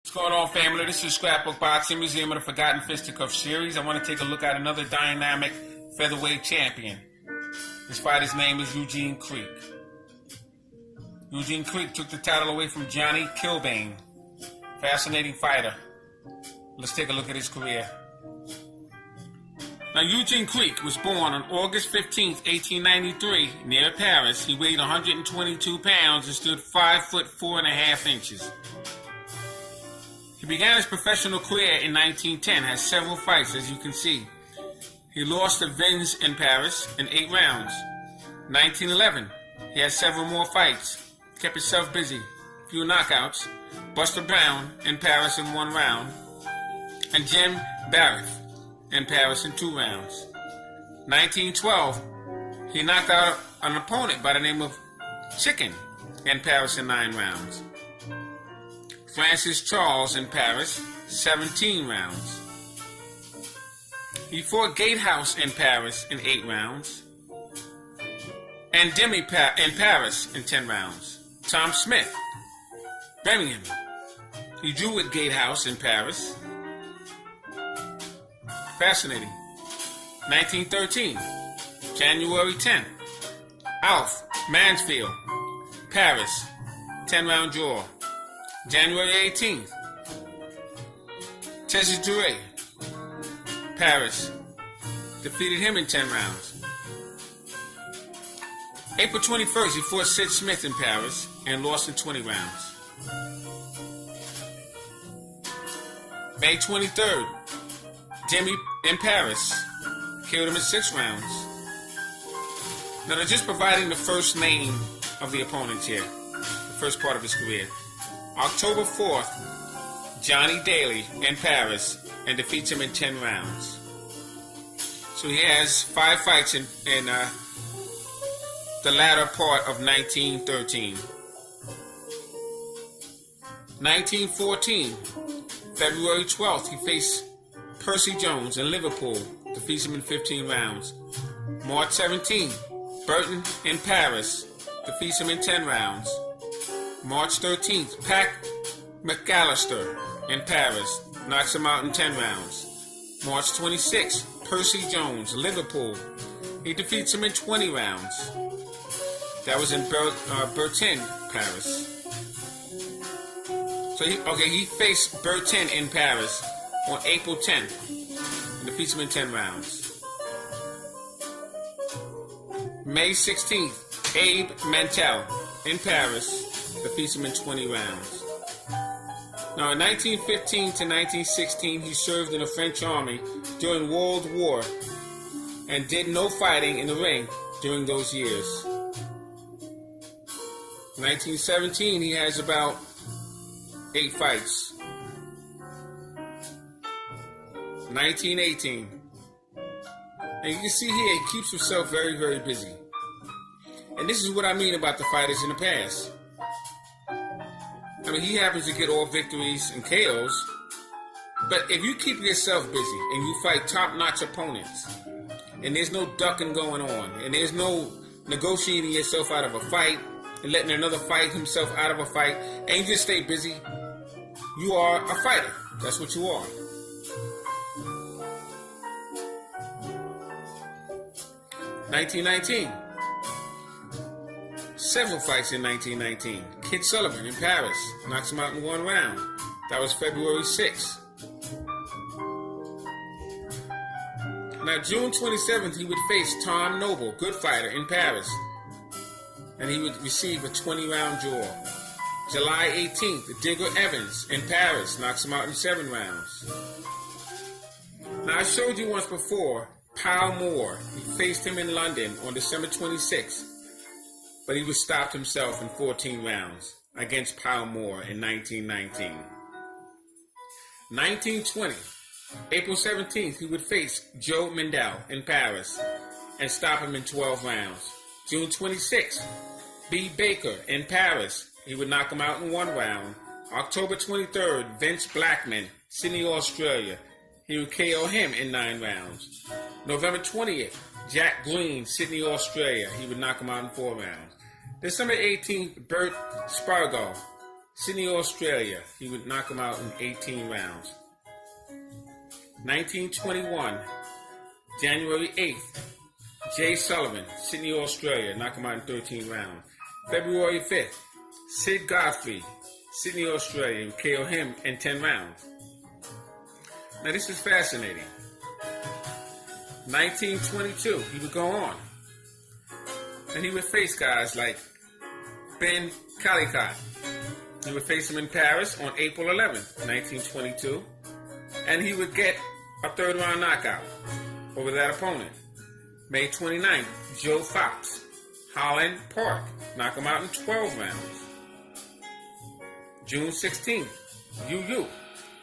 What's going on, family? This is Scrapbook Boxing, Museum of the Forgotten Fisticuffs series. I want to take a look at another dynamic featherweight champion. This fighter's name is Eugene Criqui. Eugene Criqui took the title away from Johnny Kilbane. Fascinating fighter. Let's take a look at his career. Now, Eugene Criqui was born on August 15, 1893, near Paris. He weighed 122 pounds and stood 5 foot 4.5 inches. He began his professional career in 1910, had several fights, as you can see. He lost to Vince in Paris in 8 rounds. 1911, he had several more fights, kept himself busy, few knockouts. Buster Brown in Paris in 1 round, and Jim Barrett in Paris in 2 rounds. 1912, he knocked out an opponent by the name of Chicken in Paris in 9 rounds. Francis Charles in Paris, 17 rounds. He fought Gatehouse in Paris in 8 rounds. And Demi in Paris in 10 rounds. Tom Smith, Birmingham. He drew with Gatehouse in Paris. Fascinating. 1913, January 10th. Alf Mansfield, Paris, 10-round draw. January 18th, Tessie Duray, Paris, defeated him in 10 rounds. April 21st, he fought Sid Smith in Paris and lost in 20 rounds. May 23rd, Jimmy in Paris, killed him in 6 rounds. Now they're just providing the first name of the opponents here, the first part of his career. October 4th, Johnny Daly in Paris and defeats him in 10 rounds. So he has 5 fights in the latter part of 1913. 1914, February 12th, he faced Percy Jones in Liverpool, defeats him in 15 rounds. March 17th, Burton in Paris, defeats him in 10 rounds. March 13th, Pac McAllister in Paris, knocks him out in 10 rounds. March 26th, Percy Jones, Liverpool, he defeats him in 20 rounds. That was in Burton, Paris. So he faced Burton in Paris on April 10th and defeats him in 10 rounds. May 16th, Abe Mantell in Paris, defeats him in 20 rounds. Now, in 1915 to 1916, he served in the French Army during World War and did no fighting in the ring during those years. 1917, he has about 8 fights. 1918, and you can see here he keeps himself very, very busy. And this is what I mean about the fighters in the past. I mean, he happens to get all victories and KOs, but if you keep yourself busy and you fight top-notch opponents, and there's no ducking going on, and there's no negotiating yourself out of a fight and letting another fight himself out of a fight, and you just stay busy, you are a fighter. That's what you are. 1919. Several fights in 1919. Kid Sullivan in Paris knocks him out in 1 round. That was February 6th. Now, June 27th, he would face Tom Noble, good fighter, in Paris, and he would receive a 20-round draw. July 18th, Digger Evans in Paris knocks him out in 7 rounds. Now, I showed you once before Pal Moore. He faced him in London on December 26th, but he was stopped himself in 14 rounds against Pal Moore in 1919. 1920, April 17th, he would face Joe Mendel in Paris and stop him in 12 rounds. June 26th, B. Baker in Paris, he would knock him out in 1 round. October 23rd, Vince Blackman, Sydney, Australia, he would KO him in 9 rounds. November 20th, Jack Green, Sydney, Australia, he would knock him out in 4 rounds. December 18th, Bert Spargo, Sydney, Australia. He would knock him out in 18 rounds. 1921, January 8th, Jay Sullivan, Sydney, Australia. Knock him out in 13 rounds. February 5th, Sid Godfrey, Sydney, Australia. And KO him in 10 rounds. Now this is fascinating. 1922, he would go on. And he would face guys like Ben Calicott. He would face him in Paris on April 11th, 1922. And he would get a third round knockout over that opponent. May 29th, Joe Fox, Holland Park. Knock him out in 12 rounds. June 16th, Yu,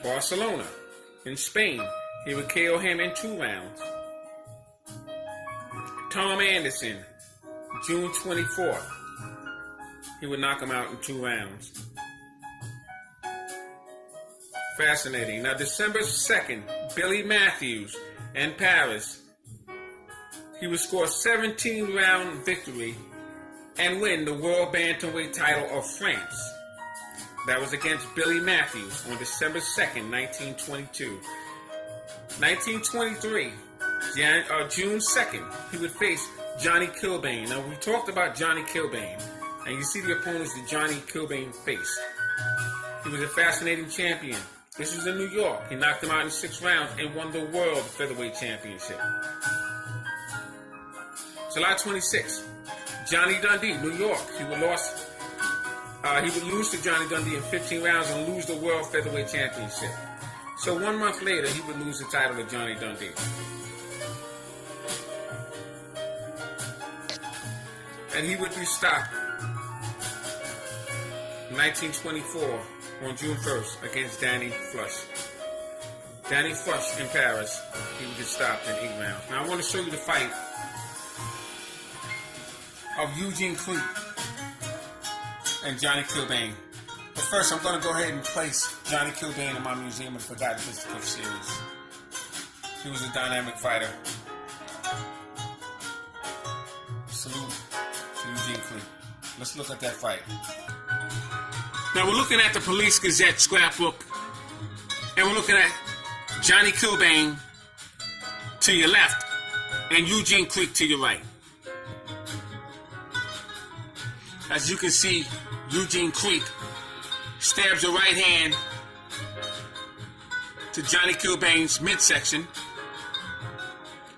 Barcelona. In Spain, he would KO him in 2 rounds. Tom Anderson, June 24th. He would knock him out in 2 rounds. Fascinating. Now, December 2nd, Billy Matthews in Paris. He would score a 17-round victory and win the World Bantamweight title of France. That was against Billy Matthews on December 2nd, 1922. 1923, June 2nd, he would face Johnny Kilbane. Now, we talked about Johnny Kilbane, and you see the opponents that Johnny Kilbane faced. He was a fascinating champion. This was in New York. He knocked him out in 6 rounds and won the World Featherweight Championship. July 26th, Johnny Dundee, New York. He would lose to Johnny Dundee in 15 rounds and lose the World Featherweight Championship. So 1 month later, he would lose the title to Johnny Dundee. And he would be stopped in 1924 on June 1st against Danny Flush. Danny Flush in Paris, he would get stopped in 8 rounds. Now I want to show you the fight of Eugene Criqui and Johnny Kilbane. But first, I'm going to go ahead and place Johnny Kilbane in my Museum of Forgotten Fisticuffs series. He was a dynamic fighter. Salute to Eugene Criqui. Let's look at that fight. Now we're looking at the Police Gazette scrapbook, and we're looking at Johnny Kilbane to your left and Eugene Criqui to your right. As you can see, Eugene Criqui stabs a right hand to Johnny Kilbane's midsection,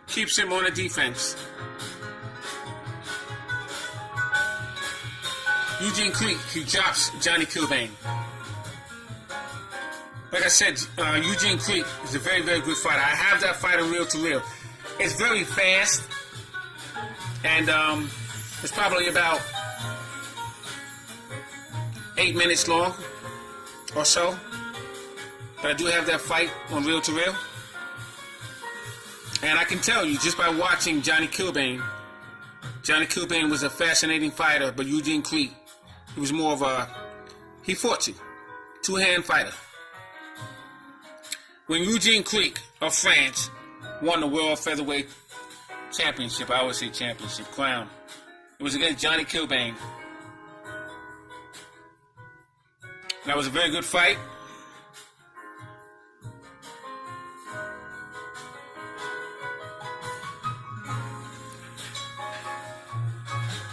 keeps him on the defense. Eugene Criqui, he drops Johnny Kilbane. Like I said, Eugene Criqui is a very, very good fighter. I have that fight on reel to reel. It's very fast, and it's probably about 8 minutes long or so. But I do have that fight on reel to reel. And I can tell you, just by watching Johnny Kilbane was a fascinating fighter, but Eugene Criqui, he was more of he fought you. 2-hand fighter. When Eugene Criqui of France won the World Featherweight Championship, I always say championship, crown, it was against Johnny Kilbane. That was a very good fight.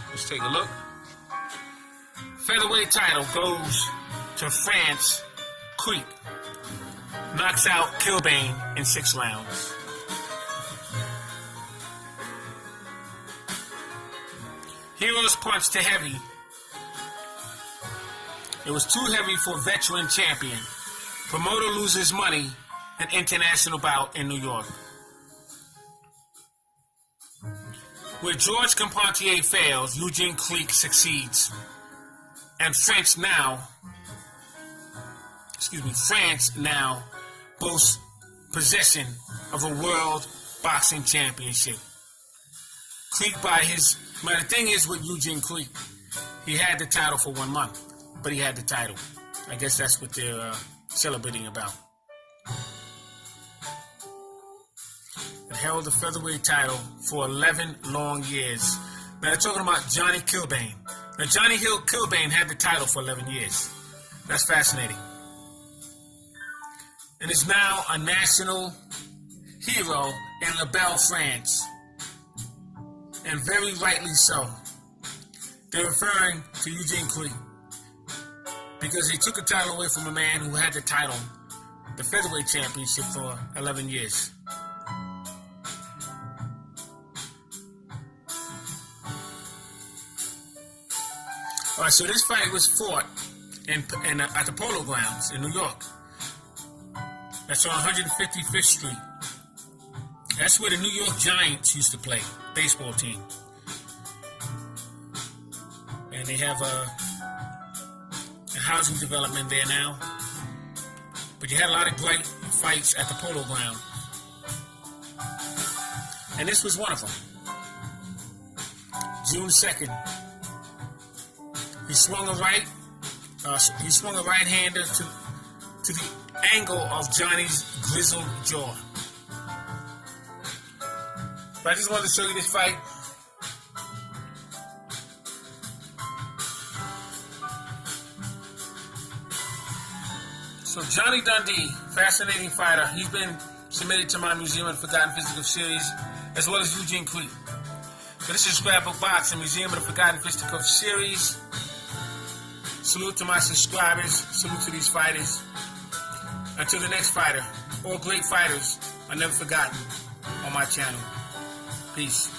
Let's take a look. Featherweight title goes to France. Criqui knocks out Kilbane in 6 rounds. Heroes punch to heavy. It was too heavy for veteran champion. Promoter loses money. An international bout in New York. Where George Carpentier fails, Eugene Criqui succeeds. And France now boasts possession of a world boxing championship. But the thing is with Eugene Criqui, he had the title for 1 month, but he had the title. I guess that's what they're celebrating about. It held the featherweight title for 11 long years. Now they're talking about Johnny Kilbane. Now Johnny Kilbane had the title for 11 years. That's fascinating. And is now a national hero in La Belle, France. And very rightly so. They're referring to Eugene Criqui because he took a title away from a man who had the title, the featherweight championship, for 11 years. All right, so this fight was fought at the Polo Grounds in New York. That's on 155th Street. That's where the New York Giants used to play, baseball team. And they have a housing development there now. But you had a lot of great fights at the Polo Ground. And this was one of them. June 2nd. He swung a right-hander to the angle of Johnny's grizzled jaw. But I just wanted to show you this fight. So Johnny Dundee, fascinating fighter. He's been submitted to my Museum of the Forgotten Fisticuffs series, as well as Eugene Criqui. So this is Scrapbook Boxing, Museum of the Forgotten Fisticuffs series. Salute to my subscribers. Salute to these fighters. Until the next fighter, all great fighters are never forgotten on my channel. Peace.